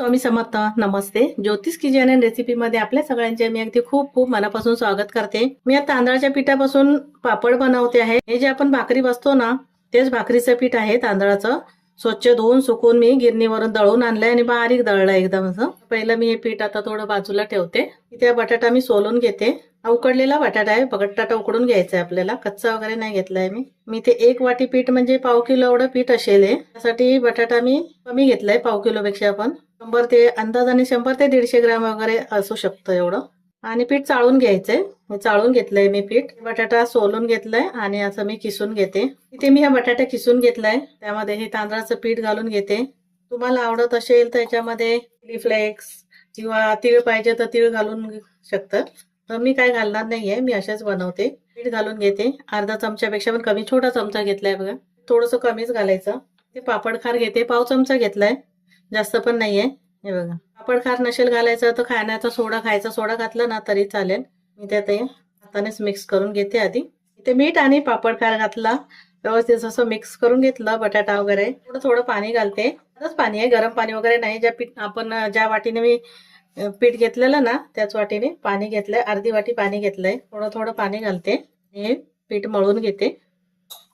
स्वामी समर्थ. नमस्ते. ज्योतिष kitchen and recipe मध्ये आपल्या सगळ्यांचे मी अगदी खूप खूप मनापासून स्वागत करते. मी आता तांदळाच्या पिठापासून पापड बनवते आहे. हे जे आपण भाकरी बसतो ना, तेच भाकरीचं पीठ आहे तांदळाचं. स्वच्छ धुवून सुकून मी गिरणीवरून दळून आणलंय आणि बारीक दळलंय एकदम असं. पहिलं मी हे पीठ आता थोडं बाजूला ठेवते. इथे बटाटा मी सोलून घेते. उकडलेला बटाटा आहे. बटाटा उकडून घ्यायचा आहे आपल्याला, कच्चा वगैरे नाही घेतलाय मी ते 1 वाटी पीठ म्हणजे पाव किलो एवढं पीठ असेल. त्यासाठी बटाटा मी कमी घेतलाय, पाव किलो पेक्षा. पण 100 ते अंदाजाने 100 ते 150 ग्राम वगैरे असू शकतं एवढं. आणि पीठ चाळून घ्यायचंय. हे चाळून घेतलंय मी पीठ. बटाटा सोलून घेतलाय आणि असं मी किसून घेते. इथे मी हा बटाटा किसून घेतलाय. त्यामध्ये हे तांदळाचं पीठ घालून घेते. तुम्हाला आवडत असेल तर याच्यामध्ये चिली फ्लेक्स किंवा तीळ पाहिजे तर तीळ घालून शकतात. तर मी काय घालणार नाहीये, मी अशाच बनवते. पीठ घालून घेते. अर्धा चमच्यापेक्षा पण कमी, छोटा चमचा घेतलाय बघा. थोडंसं कमीच घालायचं. ते पापड खार घेते, पाव चमचा घेतलाय, जास्त पण नाहीये. हे बघा, पापड खार नसेल घालायचं तर खाण्याचा सोडा, खायचा सोडा घातला ना तरी चालेल. मी त्यात हातानेच मिक्स करून घेते आधी. इथे मीठ आणि पापड खार घातला, व्यवस्थित असं मिक्स करून घेतलं. बटाटा वगैरे थोडं थोडं पाणी घालते. आताच पाणी आहे, गरम पाणी वगैरे नाही. ज्या वाटीने मी पीठ घेतलेलं ना त्याच वाटीने पाणी घेतलंय. अर्धी वाटी पाणी घेतलंय. थोडं थोडं पाणी घालते. हे पीठ मळून घेते.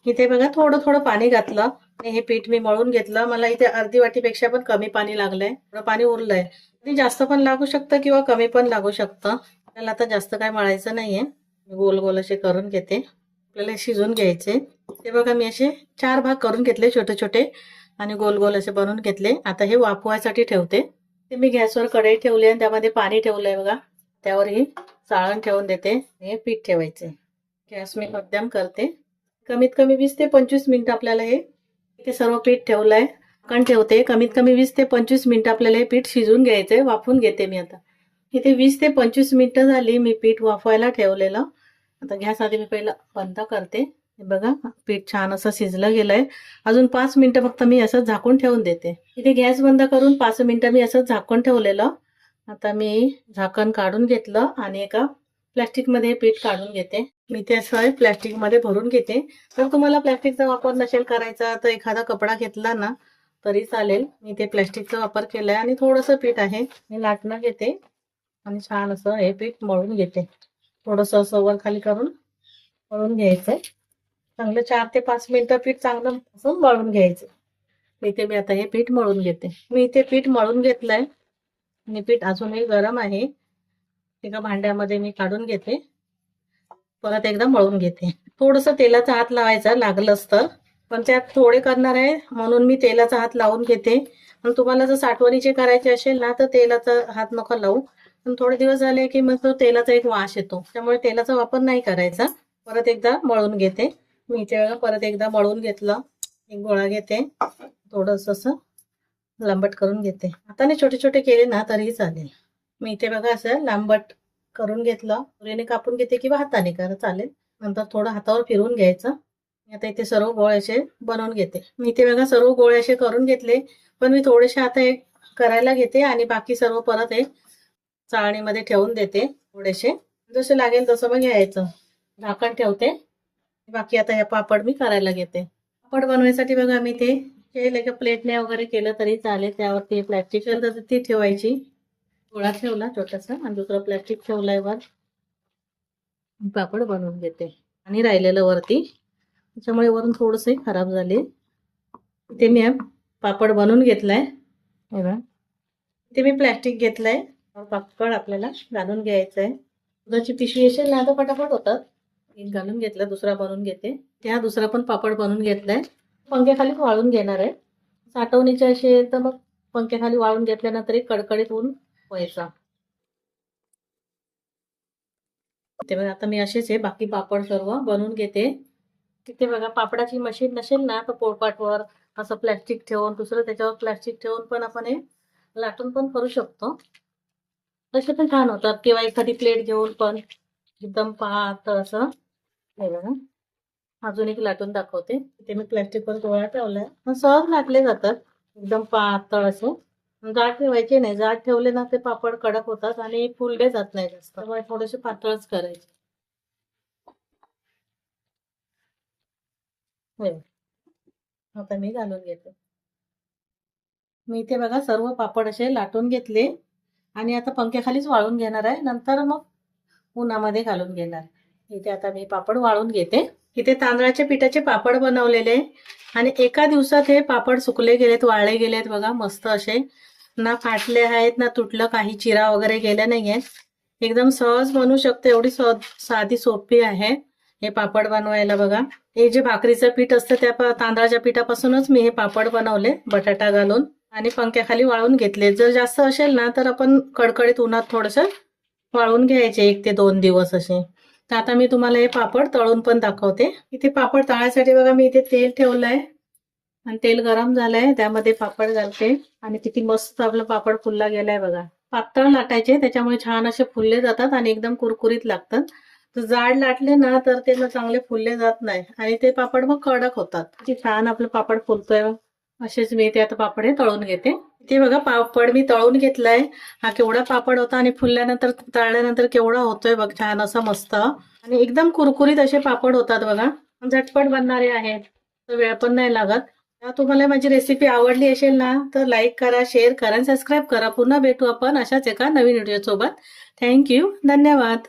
इथे बघा थोडं थोडं पाणी घातलं आणि हे पीठ मी मळून घेतलं. मला इथे अर्धी वाटीपेक्षा पण कमी पाणी लागलंय. थोडं पाणी उरलंय. आणि जास्त पण लागू शकतं किंवा कमी पण लागू शकतं. आपल्याला आता जास्त काय मळायचं नाहीये. गोल गोल असे करून घेते. आपल्याला शिजून घ्यायचे. ते बघा मी असे 4 भाग करून घेतले छोटे छोटे आणि गोल गोल असे बनवून घेतले. आता हे वाफवायसाठी ठेवते. ते मी गॅसवर कढई ठेवली आणि त्यामध्ये पाणी ठेवलंय बघा. त्यावर ही चाळण ठेवून देते. हे पीठ ठेवायचे. गॅस मी मध्यम करते. कमीत कमी 20 ते 25 मिनिट आपल्याला इथे सर्व पीठ ठेवलंय. झाकण ठेवते. कमीत कमी 20 ते 25 मिनिट आपल्याला हे पीठ शिजून घ्यायचंय. वाफवून घेते मी आता. इथे 20 ते 25 मिनिटं झाली मी पीठ वाफवायला ठेवलेलं. आता गॅस आधी मी पहिला बंद करते. हे बघा पीठ छान असं शिजलं गेलंय. अजून 5 मिनिटं फक्त मी असं झाकून ठेवून देते. इथे गॅस बंद करून 5 मिनिटं मी असं झाकून ठेवलेलं. आता मी झाकण काढून घेतलं आणि एका प्लास्टिक मध्ये पीठ काढून घेते. मी ते असं प्लास्टिक मध्ये भरून घेते. जर तुम्हाला प्लास्टिकचा वापर नसेल करायचा तर एखादा कपडा घेतला ना तरी चालेल. मी ते प्लास्टिकचा वापर केलाय आणि थोडंसं पीठ आहे. मी लाटणं घेते आणि छान असं हे पीठ मळून घेते. थोडंसं असं वर खाली करून मळून घ्यायचंय. चांगलं 4 ते 5 मिनिटं पीठ चांगलं असं मळून घ्यायचं. इथे मी आता हे पीठ मळून घेते. मी इथे पीठ मळून घेतलंय आणि पीठ अजूनही गरम आहे. एका भांड्यामध्ये मी काढून घेते. परत एकदा मळून घेते. थोडंसं तेलाचा हात लावायचा लागलंच तर, पण त्यात थोडे करणार आहे म्हणून मी तेलाचा हात लावून घेते. पण तुम्हाला जर साठवणीचे करायचे असेल ना तर तेलाचा हात नका लावू. पण थोडे दिवस झाले की मग तो तेलाचा एक वास येतो, त्यामुळे तेलाचा वापर नाही करायचा. परत एकदा मळून घेते. मी इथे परत एकदा मळून घेतलं. एक गोळा घेते. थोडंसं असं लांबट करून घेते. हाताने छोटे छोटे केले ना तरीही चालेल. मी इथे बघा असं लांबट करून घेतलं. सुरीने कापून घेते किंवा हाताने करा चालेल. नंतर थोडं हातावर फिरवून घ्यायचं. आता इथे सर्व गोळे असे बनवून घेते. मी इथे बघा सर्व गोळे असे करून घेतले. पण मी थोडेसे आता एक करायला घेते आणि बाकी सर्व परत एक चाळणीमध्ये ठेवून देते. थोडेसे जसे लागेल तसं मग घ्यायचं. झाकण ठेवते. बाकी आता हे पापड मी करायला घेते. पापड बनवायसाठी बघा मी ते एका प्लेटने वगैरे केलं तरी चालेल. त्यावरती प्लॅस्टिक ती ठेवायची. गोळा ठेवला छोटासा आणि दुसरा प्लॅस्टिक ठेवलाय वर. पापड बनवून घेते. आणि राहिलेलं वरती, त्याच्यामुळे वरून थोडंसं खराब झाले. ते मी पापड बनवून घेतलाय. हे बघा ते मी प्लॅस्टिक घेतलंय. पापड आपल्याला घालून घ्यायचंय. दुधाची पिशवी असेल ना तर फटाफट होतात. एक घालून घेतला, दुसरा बनवून घेते. त्या दुसरा पण पापड बनवून घेतलाय. पंख्याखाली वाळून घेणार आहे. साठवणीचे असेल तर मग पंख्याखाली वाळून घेतल्यानंतर एक कडकडीत ऊन व्हायचा. ते बघा आता मी असेच बाकी पापड सर्व बनवून घेते. तिथे बघा पापडाची मशीन नसेल ना तर पोळपाटवर असं प्लॅस्टिक ठेवून, दुसरं त्याच्यावर प्लॅस्टिक ठेवून पण आपण हे लाटून पण करू शकतो. तसे पण छान होतात. किंवा एखादी प्लेट घेऊन पण एकदम पातळ असं. हे बघा अजून एक लाटून दाखवते. इथे मी प्लॅस्टिकवर गोळा ठेवलाय. सहज लाटले जातात एकदम पातळ असे. जाड ठेवायचे नाही. जाड ठेवले ना ते पापड कडक होतात आणि फुलले जात नाही जास्त. त्यामुळे थोडेसे पातळच करायचे. आता मी घालून घेते. मी इथे बघा सर्व पापड असे लाटून घेतले आणि आता पंख्याखालीच वाळून घेणार आहे. नंतर मग उन्हामध्ये घालून घेणार. इथे आता मी पापड वाळून घेते. इथे तांदळाच्या पिठाचे पापड बनवलेले आणि एका दिवसात हे पापड सुकले गेलेत, वाळले गेलेत बघा. मस्त असे, ना फाटले आहेत ना तुटलं, काही चिरा वगैरे गेल्या नाहीये. एकदम सहज बनवू शकते, एवढी साधी सोपी आहे हे पापड बनवायला बघा. हे जे भाकरीचं पीठ असतं त्या तांदळाच्या पिठापासूनच मी हे पापड बनवले, बटाटा घालून आणि पंख्याखाली वाळून घेतले. जर जास्त असेल ना तर आपण कडकडीत उन्हात थोडंसं वाळून घ्यायचे 1 ते 2 दिवस असे. तर आता मी तुम्हाला हे पापड तळून पण दाखवते. इथे पापड तळायसाठी बघा मी इथे तेल ठेवलंय आणि तेल गरम झालंय, त्यामध्ये पापड घालते आणि किती मस्त आपला पापड फुलला गेलाय बघा. पातळ लाटायचे, त्याच्यामुळे छान असे फुलले जातात आणि एकदम कुरकुरीत लागतात. तर जाड लाटले ना तर ते चांगले फुलले जात नाही आणि ते पापड मग कडक होतात. किती छान आपलं पापड फुलतोय. असेच मी ते आता पापड हे तळून घेते. ते बघा पापड मी तळून घेतलाय. हा केवढा पापड होता आणि फुलल्यानंतर तळल्यानंतर केवढा होतोय बघ, छान असा मस्त आणि एकदम कुरकुरीत असे पापड होतात बघा. झटपट बनणारे आहेत, तर वेळ पण नाही लागत. तुम्हाला माझी रेसिपी आवडली असेल ना तर लाईक करा, शेअर करा, सबस्क्राईब करा. पुन्हा भेटू आपण अशाच एका नवीन व्हिडिओ सोबत. थँक्यू, धन्यवाद.